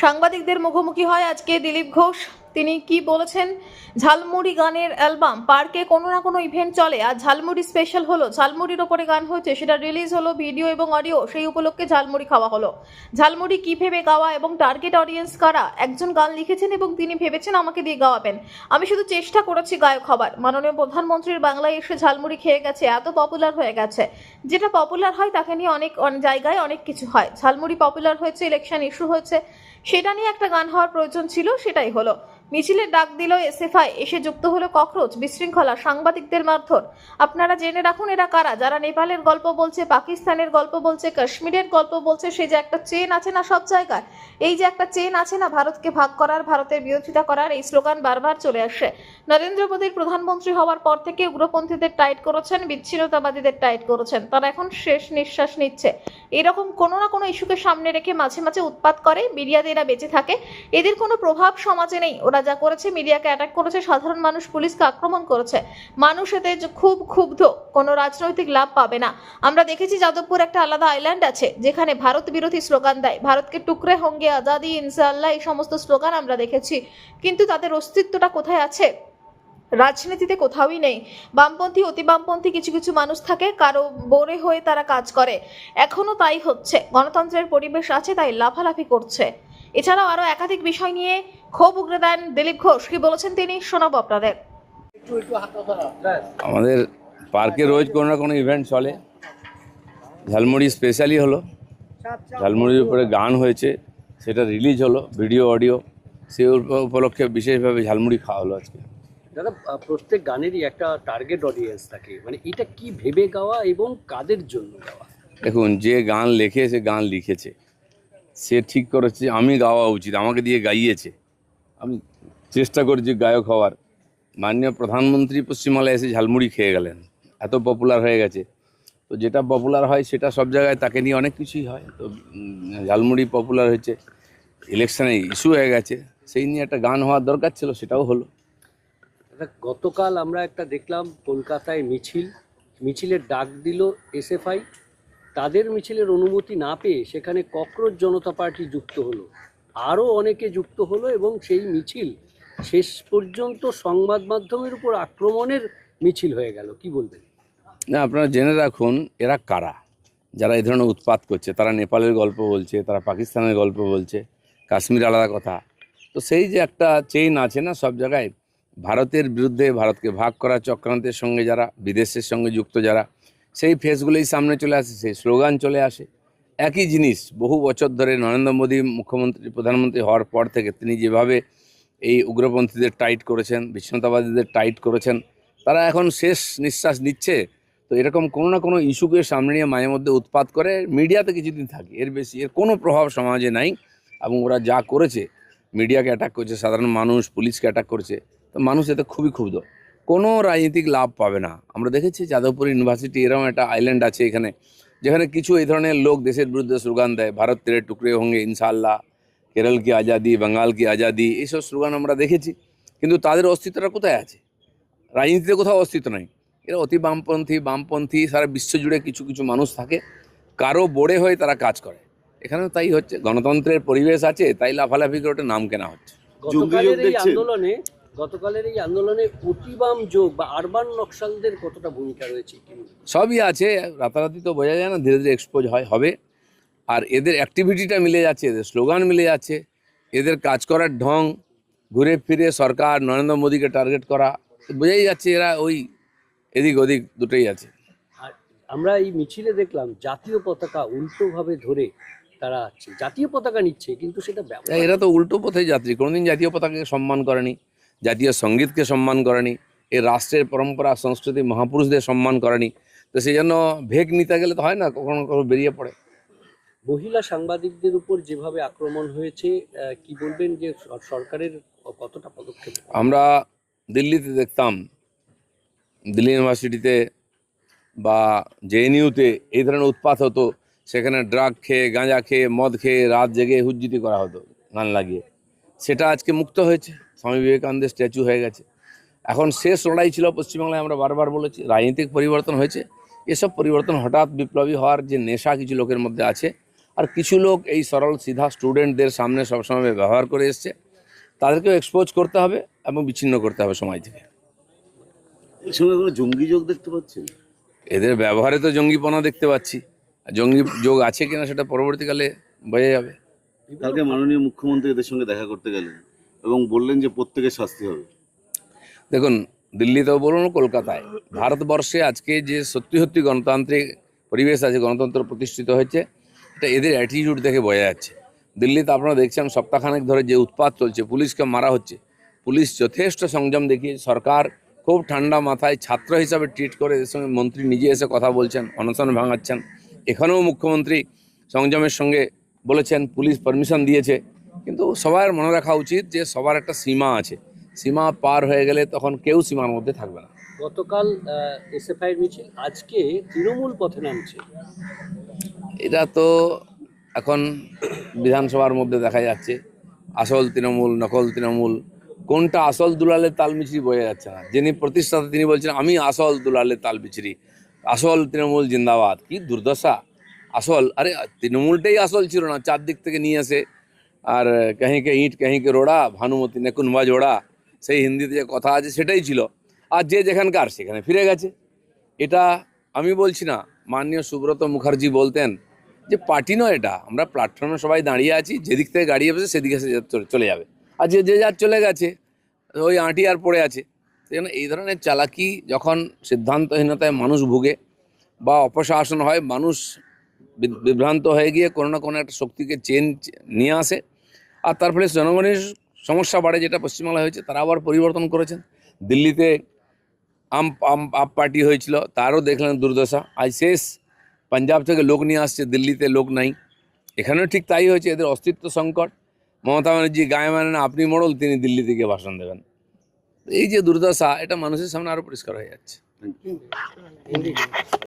সাংবাদিকদের মুখোমুখি হয় আজকে দিলীপ ঘোষ। তিনি কি বলেছেন? ঝালমুড়ি গানের অ্যালবাম পার্কে কোনো না কোনো ইভেন্ট চলে, আর ঝালমুড়ি স্পেশাল হলো, ঝালমুড়ির ওপরে গান হয়েছে, সেটা রিলিজ হলো ভিডিও এবং অডিও, সেই উপলক্ষে ঝালমুড়ি খাওয়া হলো। ঝালমুড়ি কি ভেবে গাওয়া এবং টার্গেট অডিয়েন্স কারা? একজন গান লিখেছেন এবং তিনি ভেবেছেন আমাকে দিয়ে গাওয়াবেন। আমি শুধু চেষ্টা করেছি গায়ক হবার। মাননীয় প্রধানমন্ত্রীর বাংলায় এসে ঝালমুড়ি খেয়ে গেছে, এত পপুলার হয়ে গেছে। যেটা পপুলার হয় তাকে নিয়ে অনেক জায়গায় অনেক কিছু হয়। ঝালমুড়ি পপুলার হয়েছে, ইলেকশন ইস্যু হয়েছে, সেটা নিয়ে একটা গান হওয়ার প্রয়োজন ছিল, সেটাই হলো। মিছিলের ডাক দিল এসএফআই, এসে যুক্ত হলো ককরোচ, বিশৃঙ্খলা, সাংবাদিকদের মারধর। আপনারা জেনে রাখুন এরা কারা, যারা নেপালের গল্প বলছে, পাকিস্তানের গল্প বলছে, কাশ্মীরের গল্প বলছে। সে যে একটা চেন আছে না সব জায়গায়, এই যে একটা চেন আছে না ভারতকে ভাগ করার, ভারতের বিরোধিতা করার, এই স্লোগান বারবার চলে আসে। নরেন্দ্র মোদীর প্রধানমন্ত্রী হওয়ার পর থেকে উগ্রপন্থীদের টাইট করেছেন, বিচ্ছিন্নতাবাদীদের টাইট করেছেন। তারা এখন শেষ নিঃশ্বাস নিচ্ছে। এরকম কোনো না কোনো ইস্যুকে সামনে রেখে মাঝে মাঝে উৎপাত করে, মিডিয়াতে এরা বেঁচে থাকে। এদের কোনো প্রভাব সমাজে নেই। ওরা যা করেছে, মিডিয়াকে অ্যাটাক করেছে, সাধারণ মানুষ, পুলিশকে আক্রমণ করেছে। মানুষ এতে খুব ক্ষুব্ধ, কোনো রাজনৈতিক লাভ পাবে না। আমরা দেখেছি যাদবপুর একটা আলাদা আইল্যান্ড আছে, যেখানে ভারত বিরোধী স্লোগান দেয়, ভারতকে টুকরে হোঙ্গে আজাদি ইনশাআল্লাহ, এই সমস্ত স্লোগান আমরা দেখেছি। কিন্তু তাদের অস্তিত্বটা কোথায় আছে? রাজনীতিতে কোথাওই নেই। বামপন্থী, অতি বামপন্থী কিছু কিছু মানুষ থাকে, কারো বোরে হয়ে তারা কাজ করে। এখনো তাই হচ্ছে। গণতন্ত্রের পরিবেশ আছে তাই লাফালাফি করছে। এছাড়াও আরো একাধিক বিষয় নিয়ে ক্ষোভ উগরে দেন দিলীপ ঘোষ। কি বলেছেন তিনি, শোনাবো আপনাদের। আমাদের পার্কে রোজ কোনো না কোনো ইভেন্ট চলে। ঝালমুড়ি স্পেশালি হলো, ঝালমুড়ির উপরে গান হয়েছে, সেটা রিলিজ হলো ভিডিও অডিও, সেই উপলক্ষে বিশেষভাবে ঝালমুড়ি খাওয়া হলো আজকে। দাদা, প্রত্যেক গানেরই একটা টার্গেট অডিয়েন্স থাকে, মানে এটা কি ভেবে গাওয়া এবং কাদের জন্য গাওয়া? দেখুন, যে গান লেখে সে গান লিখেছে, সে ঠিক করেছে আমি গাওয়া উচিত, আমাকে দিয়ে গাইয়েছে, আমি চেষ্টা করছি গায়ক হওয়ার। মাননীয় প্রধানমন্ত্রী পশ্চিমবাংলায় এসে ঝালমুড়ি খেয়ে গেলেন, এত পপুলার হয়ে গেছে। তো যেটা পপুলার হয় সেটা সব জায়গায় তাকে নিয়ে অনেক কিছুই হয়। তো ঝালমুড়ি পপুলার হয়েছে, ইলেকশনে ইস্যু হয়ে গেছে, সেই নিয়ে একটা গান হওয়ার দরকার ছিল, সেটাও হলো। গতকাল আমরা একটা দেখলাম কলকাতায় মিছিলের ডাক দিল এসএফআই। তাদের মিছিলের অনুমতি না পেয়ে সেখানে ককরোচ জনতা পার্টি যুক্ত হলো, আরও অনেকে যুক্ত হলো এবং সেই মিছিল শেষ পর্যন্ত সংবাদ মাধ্যমের উপর আক্রমণের মিছিল হয়ে গেল। কি বলবেন? না, আপনারা জেনে রাখুন এরা কারা, যারা এই ধরনের উৎপাত করছে। তারা নেপালের গল্প বলছে, তারা পাকিস্তানের গল্প বলছে, কাশ্মীর আলাদা কথা। তো সেই যে একটা চেইন আছে না সব জায়গায়, ভারতের বিরুদ্ধে, ভারতকে ভাগ করার চক্রান্তের সঙ্গে যারা, বিদেশের সঙ্গে যুক্ত যারা, সেই ফেসগুলোই সামনে চলে আসে, সেই স্লোগান চলে আসে। একই জিনিস বহু বছর ধরে নরেন্দ্র মোদী প্রধানমন্ত্রী হওয়ার পর থেকে তিনি যেভাবে এই উগ্রপন্থীদের টাইট করেছেন, বিচ্ছিন্নতাবাদীদের টাইট করেছেন, তারা এখন শেষ নিঃশ্বাস নিচ্ছে। তো এরকম কোনো না কোনো ইস্যুকে সামনে নিয়ে মাঝে মধ্যে উৎপাত করে, মিডিয়াতে কিছুদিন থাকে, এর বেশি এর কোনো প্রভাব সমাজে নাই। এবং ওরা যা করেছে, মিডিয়াকে অ্যাটাক করছে, সাধারণ মানুষ, পুলিশকে অ্যাটাক করছে, তো মানুষ এতে খুবই ক্ষুব্ধ। কোনো রাজনৈতিক লাভ পাবে না। আমরা দেখেছি যাদবপুর ইউনিভার্সিটি এরকম একটা আইল্যান্ড আছে এখানে, যেখানে কিছু এই ধরনের লোক দেশের বিরুদ্ধে স্লোগান দেয়, ভারত তেরে টুকরে হোঙ্গে ইনশাআল্লাহ, কেরল কি আজাদি, বাঙ্গাল কি আজাদি, এইসব স্লোগান আমরা দেখেছি। কিন্তু তাদের অস্তিত্বটা কোথায় আছে? রাজনীতিতে কোথাও অস্তিত্ব নাই। এরা অতি বামপন্থী সারা বিশ্ব জুড়ে কিছু কিছু মানুষ থাকে, কারো বোড়ে হয়ে তারা কাজ করে। এখানেও তাই হচ্ছে, গণতন্ত্রের পরিবেশ আছে তাই লাফালাফি করে ওটা নাম কেনা হচ্ছে। গতকালের এই আন্দোলনে অতিবাম যোগ বা আরবান নকশালদের কতটা ভূমিকা রয়েছে? সবই আছে, রাতারাতি তো বোঝা যায় না, ধীরে ধীরে এক্সপোজ হবে। আর এদের অ্যাক্টিভিটিটা মিলে যাচ্ছে, এদের স্লোগান মিলে যাচ্ছে, এদের কাজ করার ঢং, ঘুরে ফিরে সরকার নরেন্দ্র মোদীকে টার্গেট করা, বোঝাই যাচ্ছে এরা ওই এদিক ওদিক দুটোই আছে। আর আমরা এই মিছিলে দেখলাম জাতীয় পতাকা উল্টোভাবে ধরে তারা জাতীয় পতাকা নিচ্ছে, কিন্তু সেটা এরা তো উল্টো পথে যাত্রী, কোনোদিন জাতীয় পতাকাকে সম্মান করেনি, জাতীয় সঙ্গীতকে সম্মান করেনি, এই রাষ্ট্রের পরম্পরা সংস্কৃতি মহাপুরুষদের সম্মান করেনি। তো সেই জন্য ভেগ নিতে গেলে তো হয় না, কখনো কখনো বেরিয়ে পড়ে। মহিলা সাংবাদিকদের উপর যেভাবে আক্রমণ হয়েছে, কি বলবেন যে সরকারের কতটা পদক্ষেপ? আমরা দিল্লিতে দেখতাম, দিল্লি ইউনিভার্সিটিতে বা জেএনইউতে এই ধরনের উৎপাত হতো, সেখানে ড্রাগ খেয়ে, গাঁজা খেয়ে, মদ খেয়ে রাত জেগে হুজ্জুতি করা হতো গান লাগিয়ে। সেটা আজকে মুক্ত হয়েছে, স্বামী বিবেকানন্দের স্ট্যাচু হয়ে গেছে। এখন শেষ লড়াই ছিল পশ্চিমবাংলায়, আমরা বারবার বলেছি রাজনৈতিক পরিবর্তন হয়েছে। এসব পরিবর্তন হঠাৎ বিপ্লবী হওয়ার যে নেশা কিছু লোকের মধ্যে আছে, আর কিছু লোক এই সরল সিধা স্টুডেন্টদের সামনে সবসময় ব্যবহার করে এসছে, তাদেরকেও এক্সপোজ করতে হবে এবং বিচ্ছিন্ন করতে হবে সমাজ থেকে। এর সঙ্গে কোনো জঙ্গি যোগ দেখতে পাচ্ছেন? এদের ব্যবহারে তো জঙ্গিপনা দেখতে পাচ্ছি, আর জঙ্গি যোগ আছে কিনা সেটা পরবর্তীকালে বোঝা যাবে। কালকে মাননীয় মুখ্যমন্ত্রী এদের সঙ্গে দেখা করতে গেলেন এবং বললেন যে প্রত্যেকের শাস্তি হবে। দেখুন, দিল্লিতেও বলুন, কলকাতায়, ভারতবর্ষে আজকে যে সত্যি সত্যি গণতান্ত্রিক পরিবেশ আছে, গণতন্ত্র প্রতিষ্ঠিত হয়েছে, এটা এদের অ্যাটিটিউড দেখে বোঝা যাচ্ছে। দিল্লিতে আপনারা দেখছেন সপ্তাহখানেক ধরে যে উৎপাত চলছে, পুলিশকে মারা হচ্ছে, পুলিশ যথেষ্ট সংযম দেখিয়ে, সরকার খুব ঠান্ডা মাথায় ছাত্র হিসাবে ট্রিট করে এদের সঙ্গে মন্ত্রী নিজে এসে কথা বলছেন, অনশন ভাঙাচ্ছেন। এখানেও মুখ্যমন্ত্রী সংযমের সঙ্গে বলেছেন, পুলিশ পারমিশন দিয়েছে, কিন্তু সবার মনে রাখা উচিত যে সবার একটা সীমা আছে, সীমা পার হয়ে গেলে তখন কেউ সীমার মধ্যে থাকবে না। গতকাল এসএফআই এর মিছিল, আজকে তৃণমূল পথে নামছে। এটা তো এখন বিধানসভার মধ্যে দেখা যাচ্ছে, আসল তৃণমূল নকল তৃণমূল, কোনটা আসল দুলালের তাল মিছরি বোঝা যাচ্ছে না। যিনি প্রতিষ্ঠাতা তিনি বলছেন আমি আসল দুলালের তাল মিছরি, আসল তৃণমূল জিন্দাবাদ। কি দুর্দশা! আসল, আরে তৃণমূলটাই আসল ছিল না, চারদিক থেকে নিয়ে আসে, আর কাহিঁকে ইট কাহিঁকে রোড়া, ভানুমতি নে কুনভা জোড়া, সেই হিন্দিতে যে কথা আছে সেটাই ছিল। আর যে যেখানকার সেখানে ফিরে গেছে। এটা আমি বলছি না, মাননীয় সুব্রত মুখার্জি বলতেন যে পার্টি নয় এটা, আমরা প্ল্যাটফর্মে সবাই দাঁড়িয়ে আছি, যেদিক থেকে গাড়ি আসবে সেদিকে সে চলে যাবে, আর যে যে যার চলে গেছে, ওই আঁটি আর পড়ে আছে। সেজন্য এই ধরনের চালাকি যখন সিদ্ধান্তহীনতায় মানুষ ভুগে বা অপশাসন হয়, মানুষ বিভ্রান্ত হয়ে গিয়ে কোনো না কোনো একটা শক্তিকে চেঞ্জ নিয়ে আসে, আর তার ফলে জনগণের সমস্যা বাড়ে, যেটা পশ্চিমবাংলায় হয়েছে। তারা আবার পরিবর্তন করেছেন। দিল্লিতে আপ পার্টি হয়েছিল, তারও দেখলেন দুর্দশা। আজ শেষ, পাঞ্জাব থেকে লোক নিয়ে আসছে, দিল্লিতে লোক নাই। এখানেও ঠিক তাই হয়েছে, এদের অস্তিত্ব সংকট। মমতা ব্যানার্জি গায়ে মানে না, আপনি মোড়ল, তিনি দিল্লি থেকে ভাষণ দেবেন। এই যে দুর্দশা, এটা মানুষের সামনে আরও পরিষ্কার হয়ে যাচ্ছে।